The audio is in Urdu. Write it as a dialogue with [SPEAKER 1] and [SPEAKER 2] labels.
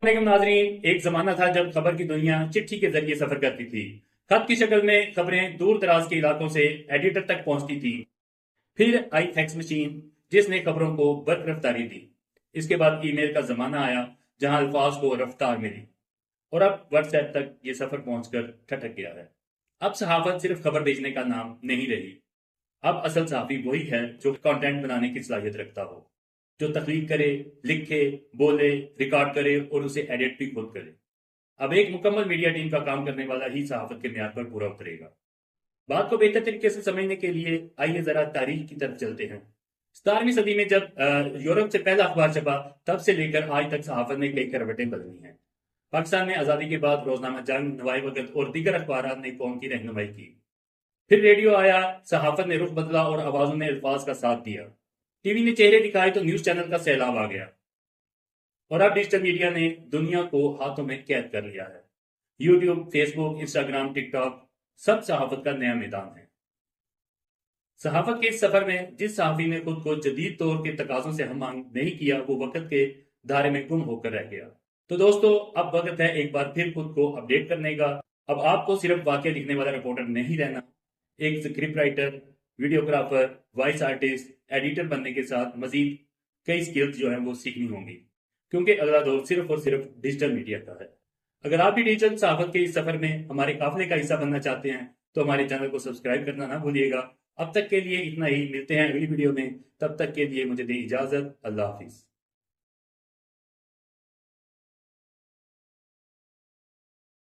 [SPEAKER 1] علیکم ناظرین، ایک زمانہ تھا جب خبر کی دنیا چٹھی کے ذریعے سفر کرتی تھی۔ خط کی شکل میں خبریں دور دراز کے علاقوں سے ایڈیٹر تک پہنچتی تھی۔ پھر آئی فیکس مشین جس نے خبروں کو برق رفتاری دی۔ اس کے بعد ای میل کا زمانہ آیا جہاں الفاظ کو رفتار ملی، اور اب واٹس ایپ تک یہ سفر پہنچ کر ٹھٹک گیا ہے۔ اب صحافت صرف خبر بھیجنے کا نام نہیں رہی۔ اب اصل صحافی وہی ہے جو کنٹینٹ بنانے کی صلاحیت رکھتا ہو، جو تخلیق کرے، لکھے، بولے، ریکارڈ کرے اور اسے ایڈٹ بھی خود کرے۔ اب ایک مکمل میڈیا ٹیم کا کام کرنے والا ہی صحافت کے معیار پر پورا اترے گا۔ بات کو بہتر طریقے سے سمجھنے کے لیے آئیے ذرا تاریخ کی طرف چلتے ہیں۔ 17ویں صدی میں جب یورپ سے پہلا اخبار چھپا، تب سے لے کر آج تک صحافت نے کئی کروٹیں بدلی ہیں۔ پاکستان میں آزادی کے بعد روزنامہ جنگ، نوائے وقت اور دیگر اخبارات نے قوم کی رہنمائی کی۔ پھر ریڈیو آیا، صحافت نے رخ بدلا اور آوازوں نے الفاظ کا ساتھ دیا۔ ٹی وی نے چہرے دکھائے تو نیوز چینل کا سیلاب آ گیا، اور اب ڈیجیٹل میڈیا نے دنیا کو ہاتھوں میں قید کر لیا ہے۔ یوٹیوب، فیس بک، انسٹاگرام، ٹک ٹاک سب صحافت کا نیا میدان ہے۔ صحافت کے اس سفر میں جس صحافی نے خود کو جدید دور کے تقاضوں سے ہم آہنگ نہیں کیا، وہ وقت کے دھارے میں گم ہو کر رہ گیا۔ تو دوستو، اب وقت ہے ایک بار پھر خود کو اپڈیٹ کرنے کا۔ اب آپ کو صرف واقعہ لکھنے والا رپورٹر نہیں رہنا، ایک script writer, videographer, voice artist, editor بننے کے ساتھ مزید کئی سکلز جو ہیں وہ سیکھنی ہوں گی، کیونکہ اگلا دور صرف اور صرف ڈیجیٹل میڈیا کا ہے۔ اگر آپ بھی ڈیجیٹل صحافت کے اس سفر میں ہمارے قافلے کا حصہ بننا چاہتے ہیں تو ہمارے چینل کو سبسکرائب کرنا نہ بھولیے گا۔ اب تک کے لیے اتنا ہی، ملتے ہیں اگلی ویڈیو میں، تب تک کے لیے مجھے دیں اجازت، اللہ حافظ۔